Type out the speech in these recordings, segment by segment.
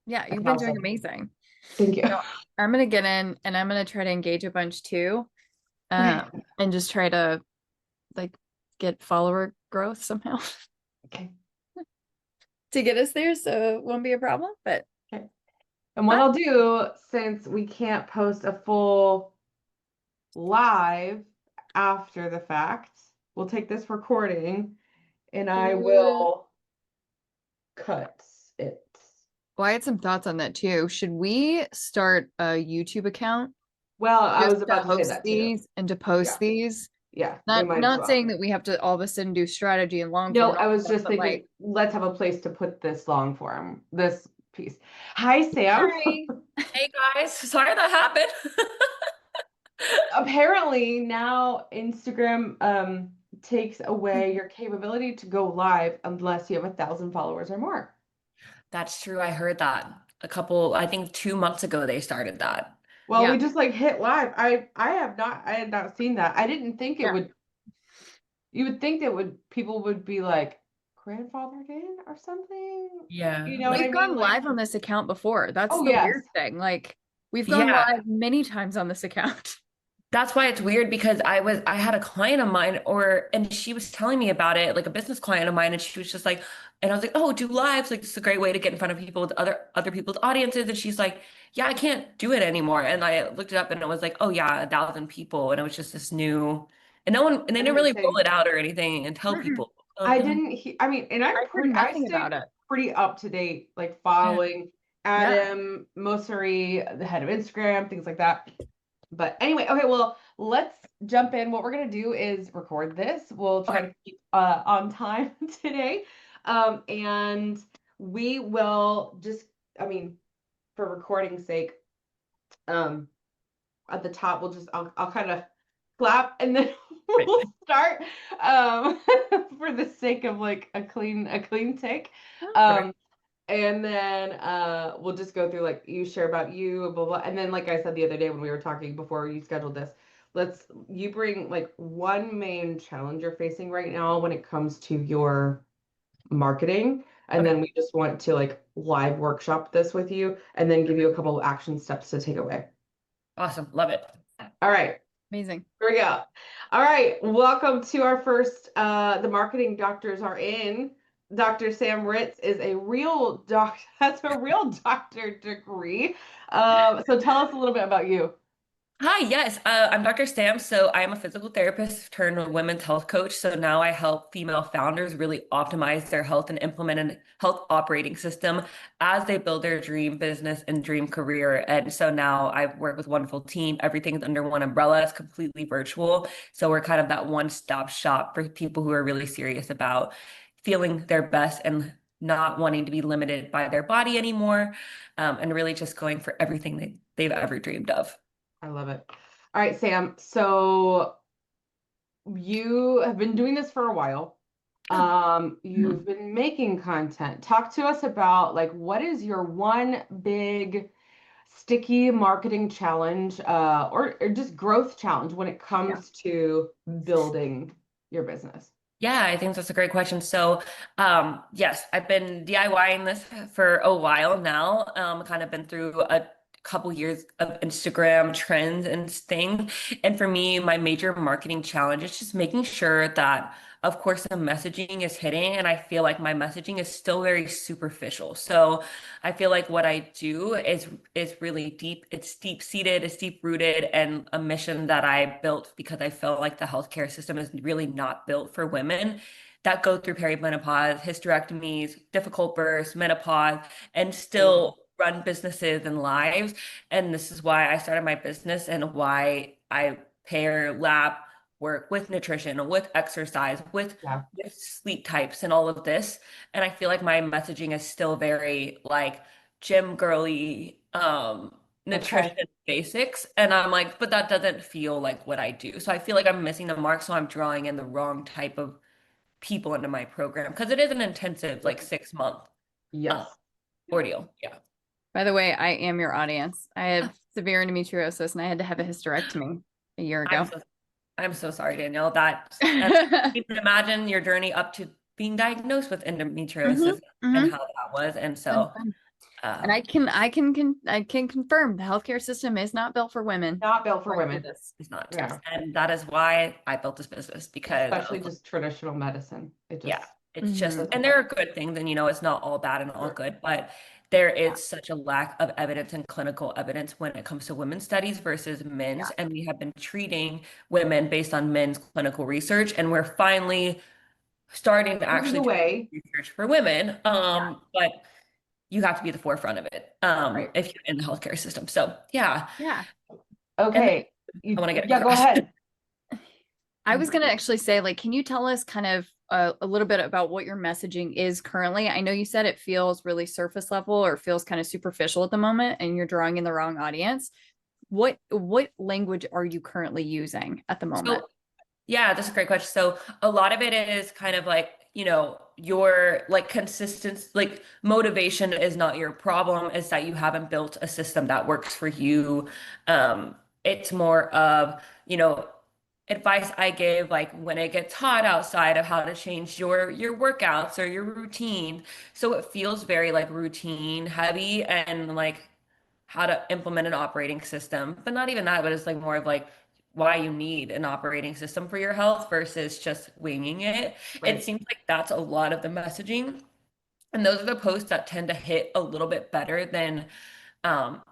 Yeah, That's you've been doing awesome. amazing. Thank you. So I'm gonna get in and I'm gonna try to engage a bunch too. Okay. And just try to like get follower growth somehow Okay. to get us there. So it won't be a problem, but Okay. And what fun. I'll do, since we can't post a full live after the fact, we'll take this recording and I Ooh. will cut it. Well, I had some thoughts on that too. Should we start a YouTube account Well, I just was to about to say host that too. these and to Yeah. post these? Yeah, we Not might as not well. saying that we have to all of a sudden do strategy and long No, form, I was just but thinking, like, let's have a place to put this long form, this piece. Hi, Sam. Hi. Hey guys, sorry that happened. Apparently now Instagram takes away your capability to go live unless you have 1,000 followers or more. That's true. I heard that I think 2 months ago they started that. Well, yeah, we just like hit live. I had not seen that. I didn't think it yeah. would. You would think that would people would be like grandfathered in or something. Yeah. You know what I We've mean? gone Like, live on this account before. That's oh the yes. weird thing. Like, we've gone Yeah. live many times on this account. That's why it's weird because I had a client of mine and she was telling me about it, like a business client of mine, and she was just like, and I was like, oh, do lives, like it's a great way to get in front of people with other people's audiences. And she's like, yeah, I can't do it anymore. And I looked it up and it was like, oh yeah, 1,000 people. And it was just this new, and no one, and they I didn't didn't really roll say it out or anything and tell Mm-mm. people. So, I you know, didn't I mean, and I heard I nothing stay about it. pretty up to date, like yeah. following Yeah. Adam Mosseri, the head of Instagram, things like that. But anyway, okay, well, let's jump in. What we're gonna do is record this. We'll try Okay. to keep on time today. And we will just, I mean, for recording's sake, um, at the top, I'll kind of clap and then Right. we'll start um for the sake of like a clean take. Perfect. Um and then we'll just go through like you share about you, blah blah. And then like I said the other day when we were talking before you scheduled this, let's you bring like one main challenge you're facing right now when it comes to your marketing. And Okay. then we just want to like live workshop this with you and then give you a couple of action steps to take away. Awesome. Love it. All right. Amazing. Here we go. All right, welcome to our first the marketing doctors are in. Dr. Sam Ritz is a real doc has a real doctor degree. So tell us a little bit about you. Hi, yes, I'm Dr. Sam. So I am a physical therapist turned women's health coach. So now I help female founders really optimize their health and implement a health operating system as they build their dream business and dream career. And so now I work with a wonderful team. Everything's under one umbrella. It's completely virtual. So we're kind of that one-stop shop for people who are really serious about feeling their best and not wanting to be limited by their body anymore, and really just going for everything they've ever dreamed of. I love it. All right, Sam. So you have been doing this for a while. You've Mhm. been making content. Talk to us about like what is your one big sticky marketing challenge or just growth challenge when it Yeah. comes to building your business? Yeah, I think that's a great question. So, yes, I've been DIYing this for a while now. Kind of been through a couple years of Instagram trends and things. And for me, my major marketing challenge is just making sure that, of course, the messaging is hitting, and I feel like my messaging is still very superficial. So, I feel like what I do is really deep. It's deep seated, it's deep rooted, and a mission that I built because I felt like the healthcare system is really not built for women that go through perimenopause, hysterectomies, difficult births, menopause, and Mhm. still run businesses and lives. And this is why I started my business and why I pair lab work with nutrition, with exercise, Yeah. with sleep types and all of this. And I feel like my messaging is still very like gym girly, Okay. nutrition basics. And I'm like, but that doesn't feel like what I do. So I feel like I'm missing the mark. So I'm drawing in the wrong type of people into my program because it is an intensive, like 6 month uh, Yes. ordeal. Yeah. By the way, I am your audience. I have severe endometriosis and I had to have a hysterectomy a year I'm ago. so I'm so sorry, Danielle. And you can imagine your journey up to being diagnosed with hmm endometriosis and hmm how that was. And Been so fun. And I can confirm the healthcare system is not built for women. Not built for Going through women, this. It's not. Yeah. And that is why I built this business, because especially just traditional medicine. It yeah, just it's just, doesn't and there are good things, and it's not all bad and all good, but there Yeah. is such a lack of evidence and clinical evidence when it comes to women's studies versus men's. And we have been treating women based on men's clinical research, and we're finally starting to moving actually do away. research for women. But you have to be at the forefront of it Right. if you're in the healthcare system. So yeah. Yeah. Okay. I want to get Yeah, go ahead. I was going to actually say, like, can you tell us kind of a little bit about what your messaging is currently? I know you said it feels really surface level or feels kind of superficial at the moment, and you're drawing in the wrong audience. What language are you currently using at the moment? So yeah, that's a great question. So a lot of it is kind of like, your like consistent, like motivation is not your problem. It's that you haven't built a system that works for you. It's more of, advice I give, like when it gets hot outside, of how to change your workouts or your routine. So it feels very like routine heavy, and like how to implement an operating system, but not even that, but it's like more of like why you need an operating system for your health versus just winging it. It Right. seems like that's a lot of the messaging. And those are the posts that tend to hit a little bit better than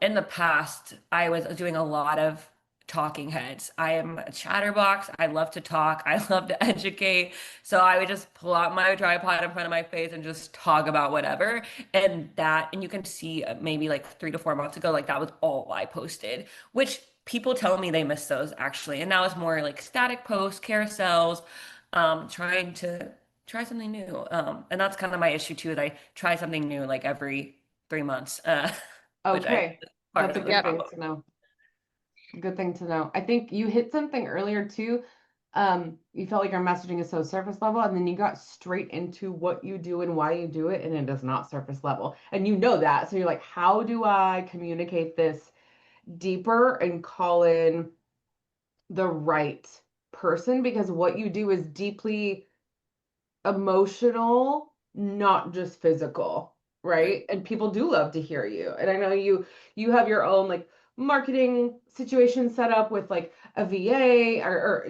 in the past. I was doing a lot of talking heads. I am a chatterbox. I love to talk. I love to educate. So I would just pull out my tripod in front of my face and just talk about whatever. And you can see maybe like 3 to 4 months ago, like that was all I posted, which people tell me they miss those actually. And now it's more like static posts, carousels, trying to try something new. And that's kind of my issue too, is I try something new like every 3 months. Which I Okay. part That's a of the good thing problem. to know. Good thing to know. I think you hit something earlier too. You felt like our messaging is so surface level, and then you got straight into what you do and why you do it, and it is not surface level. And you know that. So you're like, how do I communicate this deeper and call in the right person? Because what you do is deeply emotional, not just physical, right? And people do love to hear you. And I know you have your own like marketing situation set up with like a VA or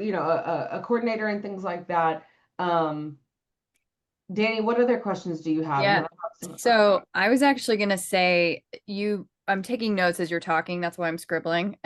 a coordinator and things like that. Danny, what other questions do you have? And Yeah. then I have some. So I was actually going to say I'm taking notes as you're talking. That's why I'm scribbling.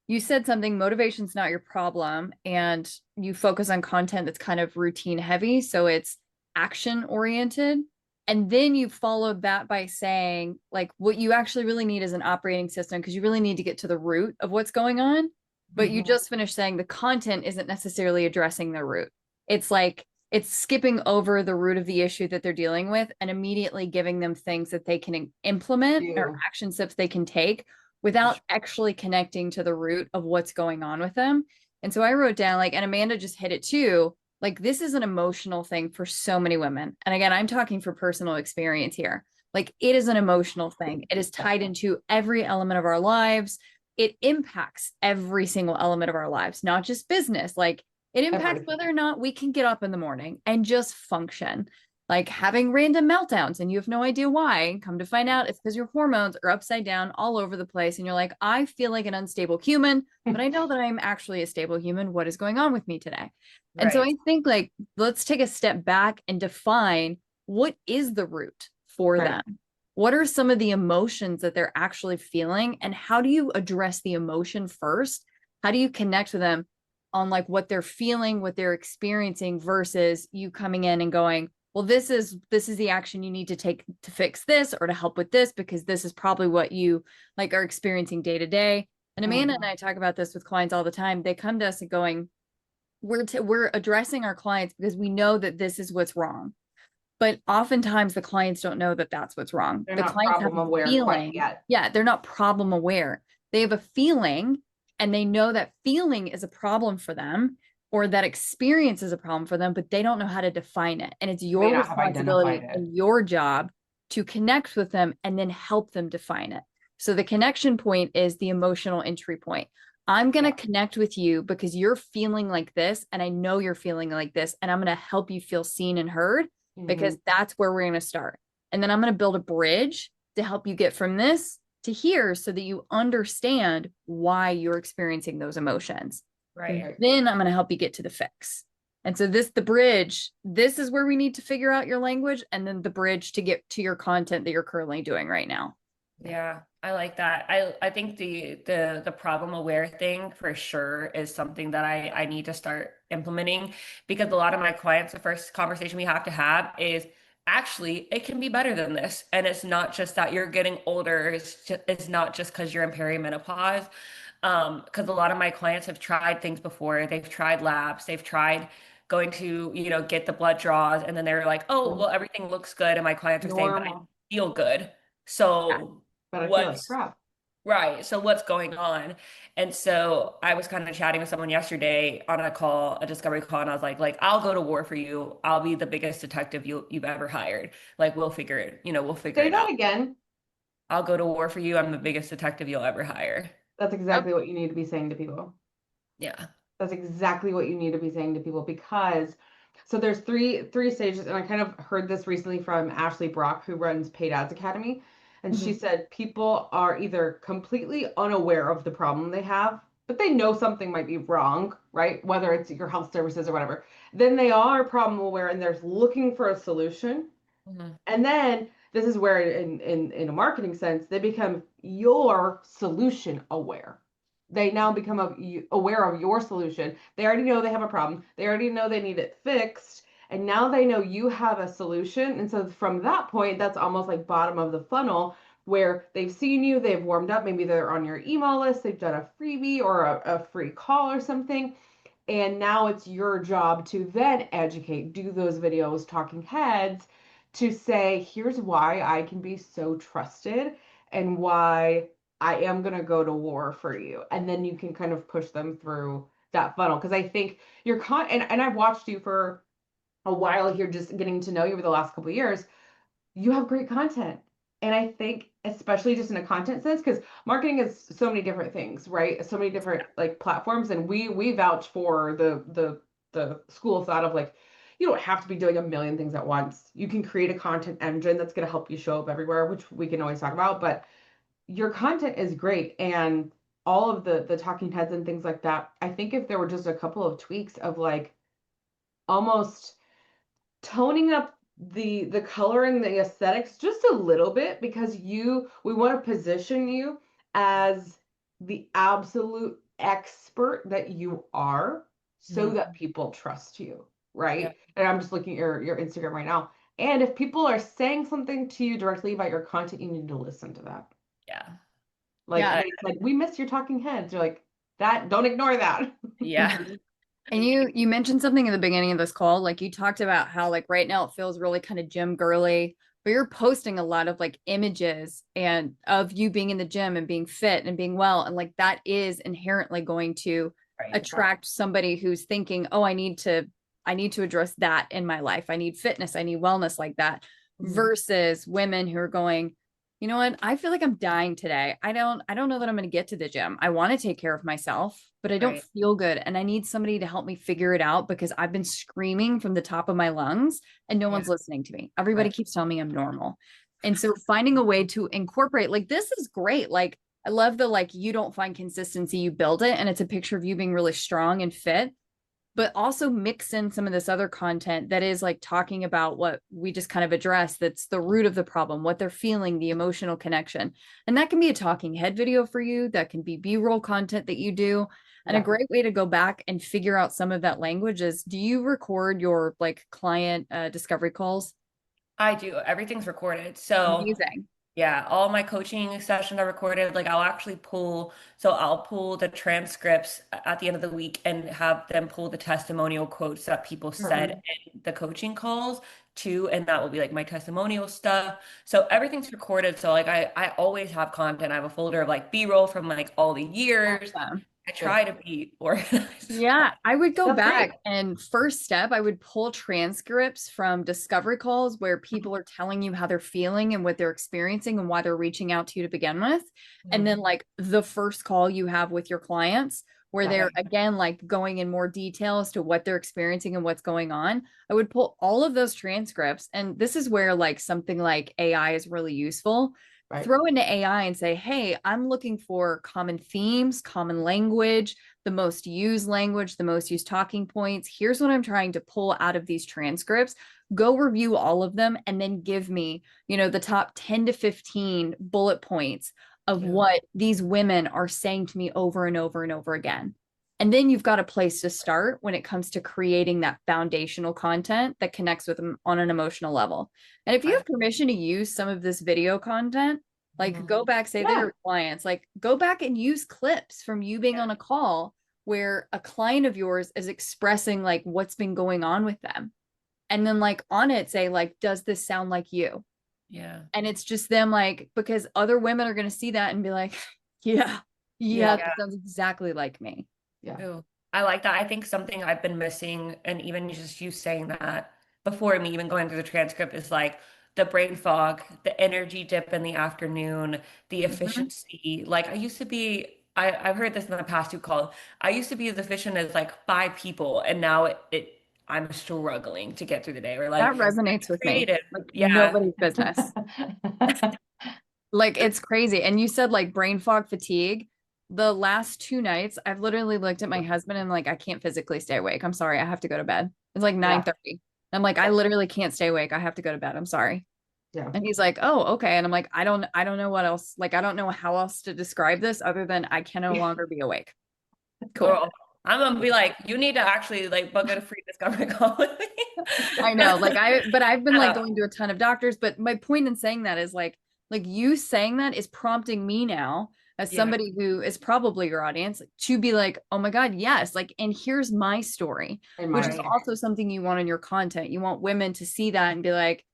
You said something, motivation's not your problem, and you focus on content that's kind of routine heavy. So it's action oriented. And then you followed that by saying, like, what you actually really need is an operating system because you really need to get to the root of what's going on. But you just finished saying the content isn't necessarily addressing the root. It's like, it's skipping over the root of the issue that they're dealing with and immediately giving them things that they can implement or action steps they can take without actually connecting to the root of what's going on with them. And so I wrote down, like, and Amanda just hit it too, like this is an emotional thing for so many women. And again, I'm talking for personal experience here. Like it is an emotional thing. It is tied into every element of our lives. It impacts every single element of our lives, not just business. Like it impacts whether or not we can get up in the morning and just function. Like having random meltdowns and you have no idea why. Come to find out it's because your hormones are upside down all over the place. And you're like, I feel like an unstable human, but I know that I'm actually a stable human. What is going on with me today? And so I think like, let's take a step back and define what is the root for them. What are some of the emotions that they're actually feeling? And how do you address the emotion first? How do you connect with them on like what they're feeling, what they're experiencing versus you coming in and going, well, this is the action you need to take to fix this or to help with this, because this is probably what you like are experiencing day to day. And Amanda and I talk about this with clients all the time. They come to us and going, we're addressing our clients because we know that this is what's wrong. But oftentimes the clients don't know that that's what's wrong. They're the not clients problem have a aware feeling, quite yet. Yeah, they're not problem aware. They have a feeling and they know that feeling is a problem for them or that experience is a problem for them, but they don't know how to define it. And it's your responsibility and your job to connect with them and then help them define it. So the connection point is the emotional entry point. I'm going to connect with you because you're feeling like this, and I know you're feeling like this, and I'm going to help you feel seen and heard because that's where we're going to start. And then I'm going to build a bridge to help you get from this to here so that you understand why you're experiencing those emotions. Right. Then I'm going to help you get to the fix. And so the bridge, this is where we need to figure out your language, and then the bridge to get to your content that you're currently doing right now. Yeah, I like that. I think the problem aware thing for sure is something that I need to start implementing, because a lot of my clients, the first conversation we have to have is actually it can be better than this. And it's not just that you're getting older, it's not just because you're in perimenopause. Because a lot of my clients have tried things before. They've tried labs, they've tried going to, get the blood draws, and then they're like, oh, well, everything looks good. And my clients are saying, but I Normal. feel good. Yeah. So But I feel like what's crap. right? So what's going on? And so I was kind of chatting with someone yesterday on a call, a discovery call, and I was like, I'll go to war for you. I'll be the biggest detective you've ever hired. Like, we'll figure it, we'll figure Say it that out. again. I'll go to war for you. I'm the biggest detective you'll ever hire. That's Yep. exactly what you need to be saying to people. Yeah. That's exactly what you need to be saying to people, because so there's three stages, and I kind of heard this recently from Ashley Brock, who runs Paid Ads Academy, and she said people are either completely unaware of the problem they have, but they know something might be wrong, right? Whether it's your health services or whatever. Then they are problem aware and they're looking for a solution. Mhm. And then this is where in a marketing sense, they become your solution aware. They now become aware of your solution. They already know they have a problem. They already know they need it fixed. And now they know you have a solution. And so from that point, that's almost like bottom of the funnel, where they've seen you, they've warmed up. Maybe they're on your email list, they've done a freebie or a free call or something. And now it's your job to then educate, do those videos, talking heads, to say, here's why I can be so trusted and why I am going to go to war for you. And then you can kind of push them through that funnel. Because I think and I've watched you for a while here, just getting to know you over the last couple of years. You have great content. And I think, especially just in a content sense, because marketing is so many different things, right? So many different like platforms. And we vouch for the school of thought of like, you don't have to be doing a million things at once. You can create a content engine that's going to help you show up everywhere, which we can always talk about. But your content is great. And all of the talking heads and things like that, I think if there were just a couple of tweaks of like almost toning up the coloring, the aesthetics just a little bit, because we want to position you as the absolute expert that you are, so that people trust you, Yeah. right? And I'm just looking at your Instagram right now, and if people are saying something to you directly about your content, you need to listen to that. Yeah. Like Yeah. they said, we miss your talking heads. You're like, that, don't ignore that. Yeah. And you mentioned something in the beginning of this call, like you talked about how like right now it feels really kind of gym girly, but you're posting a lot of like images and of you being in the gym and being fit and being well. And like that is inherently going to Right. attract somebody who's thinking, oh, I need to address that in my life. I need fitness, I need wellness like that, versus women who are going, you know what? I feel like I'm dying today. I don't know that I'm going to get to the gym. I want to take care of myself, but I don't Right. feel good. And I need somebody to help me figure it out because I've been screaming from the top of my lungs and no Yeah. one's listening to me. Everybody Right. keeps telling me I'm normal. And so finding a way to incorporate, like, this is great. Like, I love the, like, you don't find consistency, you build it. And it's a picture of you being really strong and fit, but also mix in some of this other content that is like talking about what we just kind of addressed. That's the root of the problem, what they're feeling, the emotional connection. And that can be a talking head video for you. That can be B-roll content that you do. And a Yeah. great way to go back and figure out some of that language is, do you record your like client discovery calls? I do. Everything's recorded. So Amazing. yeah, all my coaching sessions are recorded. Like I'll pull the transcripts at the end of the week and have them pull the testimonial quotes that people said in the coaching calls too. And that will be like my testimonial stuff. So everything's recorded. So like I always have content. I have a folder of like B-roll from like all the years. Awesome. I Good. try to be organized. Yeah, I would go That's back great. and first step, I would pull transcripts from discovery calls where people are telling you how they're feeling and what they're experiencing and why they're reaching out to you to begin with. And then like the first call you have with your clients where Yeah. they're again like going in more detail as to what they're experiencing and what's going on. I would pull all of those transcripts. And this is where like something like AI is really useful Right. throw into AI and say, hey, I'm looking for common themes, common language, the most used language, the most used talking points. Here's what I'm trying to pull out of these transcripts. Go review all of them and then give me, the top 10 to 15 bullet points of what these women are saying to me over and over and over again. And then you've got a place to start when it comes to creating that foundational content that connects with them on an emotional level. And if you have permission to use some of this video content, like go back, say to your clients, like go back and use clips from you being on a call where a client of yours is expressing like what's been going on with them. And then like on it, say like, does this sound like you? Yeah. And it's just them like, because other women are going to see that and be like, yeah, that sounds exactly like me. Yeah. Ooh, I like that. I think something I've been missing, and even just you saying that before me even going through the transcript, is like the brain fog, the energy dip in the afternoon, the efficiency. Like I used to be, I've heard this in the past too, called, I used to be as efficient as like 5 people, and now I'm struggling to get through the day, or like That resonates with me. creative. Like Yeah. nobody's business. Like it's crazy. And you said like brain fog fatigue. The last 2 nights, I've literally looked at my husband and like, I can't physically stay awake. I'm sorry. I have to go to bed. It's like 9:30. I'm like, I literally can't stay awake. I have to go to bed. I'm sorry. Yeah. And he's like, oh, okay. And I'm like, I don't know what else. Like, I don't know how else to describe this other than I can no longer be awake. Cool. Girl, I'm gonna be like, you need to actually like book a free discovery call with me. I know. But I've been like going to a ton of doctors. But my point in saying that is like you saying that is prompting me now as somebody who is probably your audience to be like, oh my God, yes. Like, and here's my story, which is also something you want in your content. You want women to see that and be like,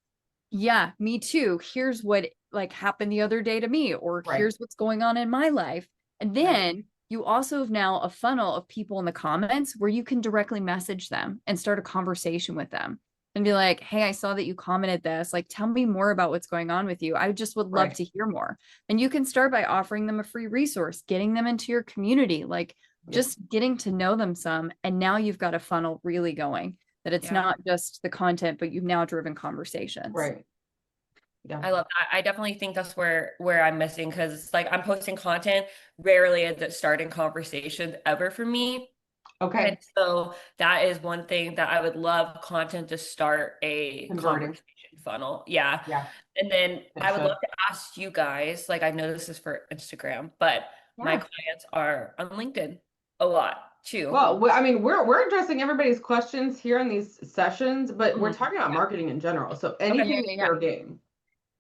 yeah, me too. Here's what like happened the other day to me, or here's what's going on in my life. And then you also have now a funnel of people in the comments where you can directly message them and start a conversation with them and be like, hey, I saw that you commented this. Like, tell me more about what's going on with you. I just would love to hear more. And you can start by offering them a free resource, getting them into your community, like just getting to know them some. And now you've got a funnel really going, that it's not just the content, but you've now driven conversations. Right. Yeah. I love that. I definitely think that's where I'm missing, because it's like I'm posting content, rarely is it starting conversations ever for me. Okay. And so that is one thing that I would love content to start a conversation funnel. Yeah. Yeah. And then I would love to ask you guys, like I know this is for Instagram, but my clients are on LinkedIn a lot too. Well, I mean, we're addressing everybody's questions here in these sessions, but we're talking about marketing in general. So anything is fair game.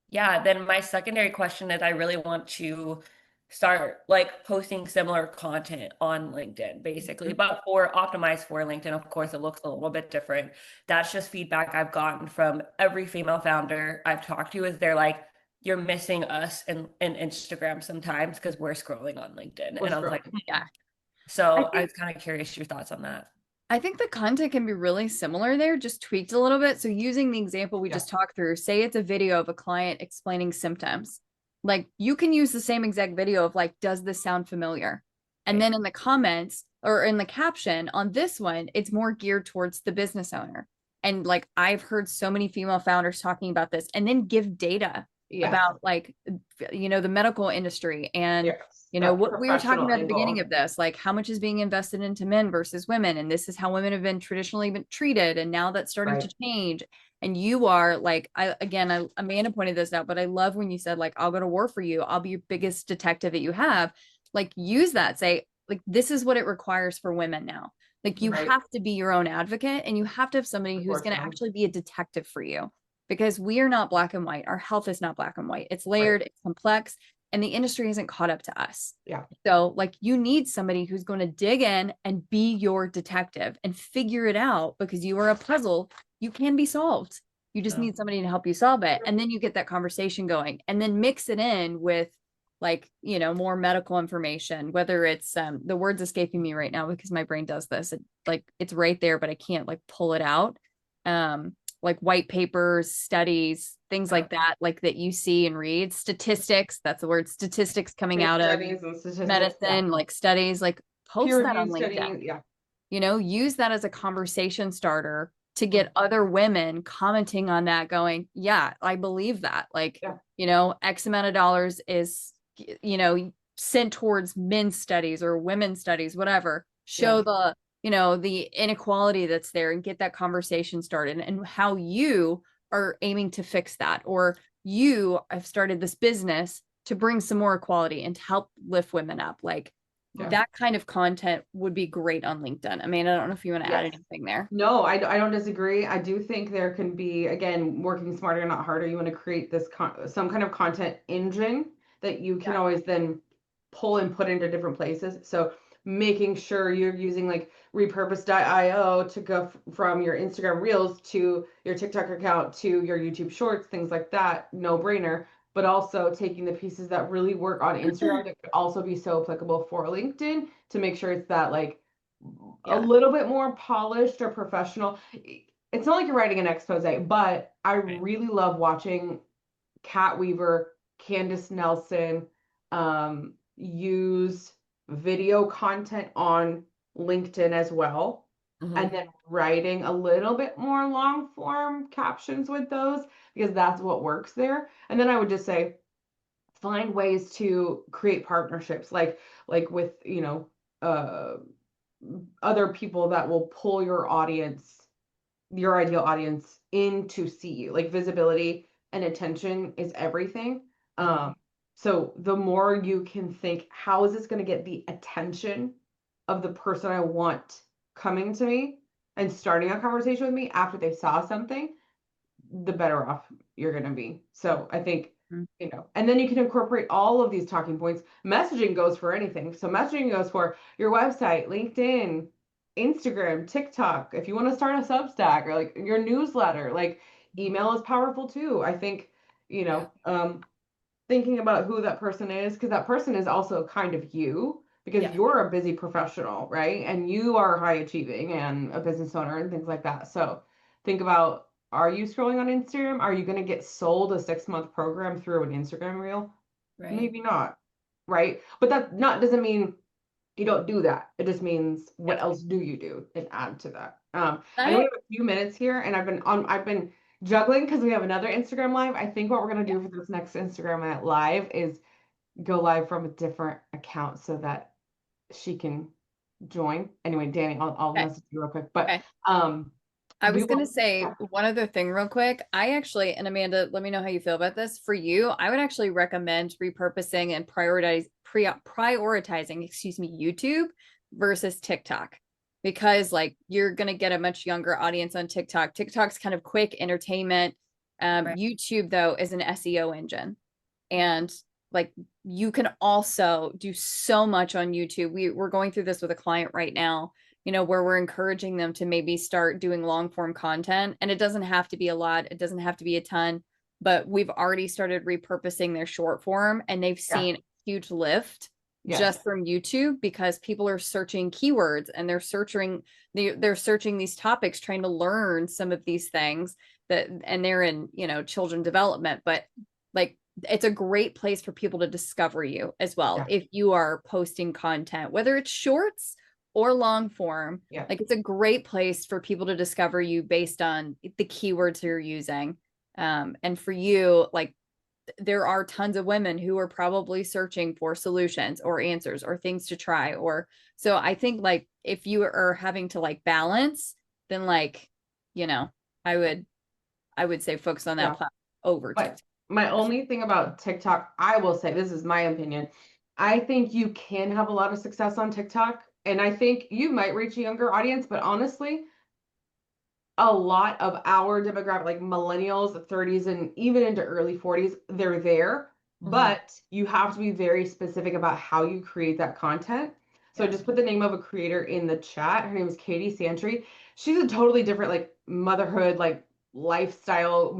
Yeah, then my secondary question is I really want to start like posting similar content on LinkedIn, basically, but optimized for LinkedIn. Of course, it looks a little bit different. That's just feedback I've gotten from every female founder I've talked to, is they're like, you're missing us in Instagram sometimes because we're scrolling on LinkedIn. And I was like, yeah. So I was kind of curious your thoughts on that. I think the content can be really similar there, just tweaked a little bit. So using the example we just talked through, say it's a video of a client explaining symptoms. Like you can use the same exact video of like, does this sound familiar? And then in the comments or in the caption on this one, it's more geared towards the business owner. And like, I've heard so many female founders talking about this, and then give data about like, the medical industry and what we were talking about at the beginning of this, like how much is being invested into men versus women. And this is how women have been traditionally treated. And now that's starting to change. And you are like, Amanda pointed this out, but I love when you said like, I'll go to war for you. I'll be your biggest detective that you have. Like use that, say like, this is what it requires for women now. Like you have to be your own advocate, and you have to have somebody who's going to actually be a detective for you, because we are not black and white. Our health is not black and white. It's layered, it's complex, and the industry isn't caught up to us. Yeah. So like you need somebody who's going to dig in and be your detective and figure it out, because you are a puzzle. You can be solved. You just need somebody to help you solve it. And then you get that conversation going, and then mix it in with like, more medical information, whether it's, the word's escaping me right now because my brain does this. It's right there, but I can't like pull it out. Like white papers, studies, things like that, like that you see and read. Statistics, that's the word, statistics coming out of medicine, like studies, like post that on LinkedIn. Studying, use that as a conversation starter to get other women commenting on that going, yeah, I believe that. Like, X amount of dollars is, sent towards men's studies or women's studies, whatever. Show the, the inequality that's there and get that conversation started, and how you are aiming to fix that, or you have started this business to bring some more equality and to help lift women up. Like, that kind of content would be great on LinkedIn. I mean, I don't know if you want to add anything there. No, I don't disagree. I do think there can be, again, working smarter, not harder. You want to create this some kind of content engine that you can always then pull and put into different places. So making sure you're using like repurpose.io to go from your Instagram Reels to your TikTok account to your YouTube Shorts, things like that, no brainer. But also taking the pieces that really work on Instagram that could also be so applicable for LinkedIn to make sure it's that like a little bit more polished or professional. It's not like you're writing an expose, but I really love watching Kat Weaver, Candace Nelson use video content on LinkedIn as well. And then writing a little bit more long form captions with those, because that's what works there. And then I would just say, find ways to create partnerships, like with, other people that will pull your audience, your ideal audience, in to see you. Like, visibility and attention is everything. So the more you can think, how is this going to get the attention of the person I want coming to me and starting a conversation with me after they saw something, the better off you're going to be. So I think, and then you can incorporate all of these talking points. Messaging goes for anything. So messaging goes for your website, LinkedIn, Instagram, TikTok. If you want to start a Substack or like your newsletter, like email is powerful too. I think, thinking about who that person is, because that person is also kind of you, because you're a busy professional, right? And you are high achieving and a business owner and things like that. So think about, are you scrolling on Instagram? Are you going to get sold a 6-month program through an Instagram reel? Right. Maybe not, right? But that doesn't mean you don't do that. It just means what else do you do and add to that. I know we have a few minutes here, and I've been juggling because we have another Instagram live. I think what we're gonna do for this next Instagram live is go live from a different account so that she can join. Anyway, Danny, I'll message you real quick. But I was going to say one other thing real quick. I actually, and Amanda, let me know how you feel about this. For you, I would actually recommend repurposing and prioritizing, YouTube versus TikTok, because like you're going to get a much younger audience on TikTok. TikTok's kind of quick entertainment. YouTube though is an SEO engine, and like you can also do so much on YouTube. We're going through this with a client right now, where we're encouraging them to maybe start doing long form content. And it doesn't have to be a lot. It doesn't have to be a ton, but we've already started repurposing their short form, and they've seen a huge lift just from YouTube, because people are searching keywords and they're searching these topics, trying to learn some of these things and they're in, children development, but like, it's a great place for people to discover you as well. If you are posting content, whether it's shorts or long form, like it's a great place for people to discover you based on the keywords you're using. And for you, like, there are tons of women who are probably searching for solutions or answers or things to try. So I think like if you are having to like balance, then like, I would say focus on that platform over TikTok. My only thing about TikTok, I will say, this is my opinion, I think you can have a lot of success on TikTok, and I think you might reach a younger audience, but honestly, a lot of our demographic, like millennials, 30s, and even into early 40s, they're there, but you have to be very specific about how you create that content. So I just put the name of a creator in the chat. Her name is Katie Santry. She's a totally different, like, motherhood, like, lifestyle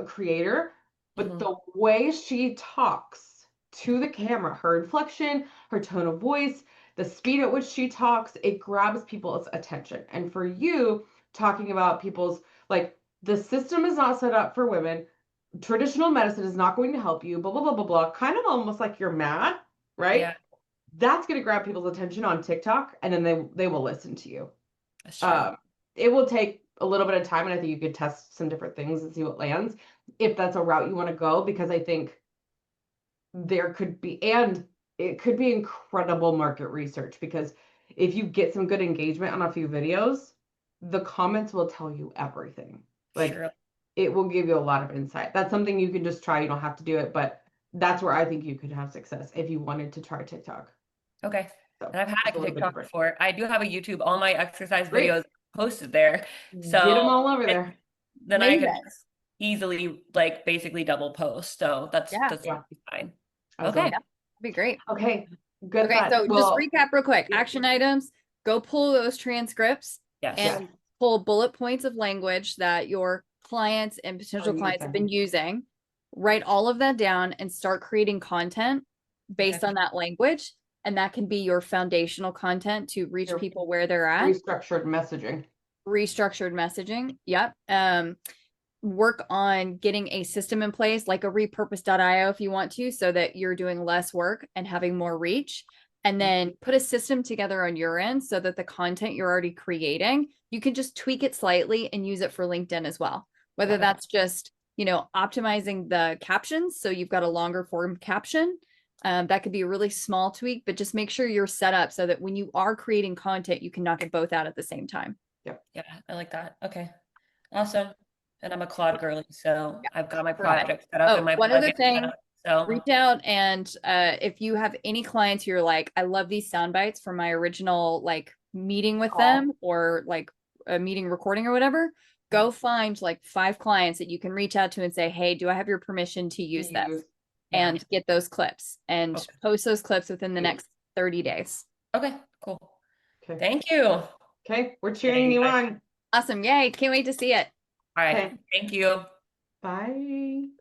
creator. But the way she talks to the camera, her inflection, her tone of voice, the speed at which she talks, it grabs people's attention. And for you, talking about people's, like, the system is not set up for women, traditional medicine is not going to help you, blah, blah, blah, blah, blah, kind of almost like you're mad, right? Yeah. That's going to grab people's attention on TikTok, and then they will listen to you. That's true. It will take a little bit of time, and I think you could test some different things and see what lands, if that's a route you want to go, because I think there could be, and it could be incredible market research, because if you get some good engagement on a few videos, the comments will tell you everything. Like, Sure. it will give you a lot of insight. That's something you can just try. You don't have to do it, but that's where I think you could have success if you wanted to try TikTok. Okay. So And I've had it's a a little bit TikTok different. before. I do have a YouTube, all my exercise Great. videos posted there. Get them So all over there. then I could Amazing. just easily like basically double post. So that's Yeah. fine. Awesome. Okay. That'd be great. Okay. Good Okay, thought. so just Well, recap real quick. yeah. Action items, go pull those transcripts Yes. and pull bullet points of language that your clients and potential clients have been using. Write all of that down and start creating content based on that language. And that can be your foundational content to reach Your people where they're at. restructured messaging. Restructured messaging. Yep. Work on getting a system in place like a repurpose.io if you want to, so that you're doing less work and having more reach. And then put a system together on your end so that the content you're already creating, you can just tweak it slightly and use it for LinkedIn as well. Whether that's just, optimizing the captions, so you've got a longer form caption. That could be a really small tweak, but just make sure you're set up so that when you are creating content, you can knock it both out at the same time. Yeah, I like that. Okay. Awesome. And I'm a Claude girly, so I've got my project set up and my one other plugin thing, set up, so reach out, and if you have any clients you're like, I love these sound bites from my original like meeting with them, or like a meeting recording or whatever, go find like 5 clients that you can reach out to and say, hey, do I have your permission to use this? And get those clips and post those clips within the next 30 days. Okay, cool. Okay. Thank you. Okay, we're cheering you on. Awesome. Yay. Can't wait to see it. All right. Thank you. Bye.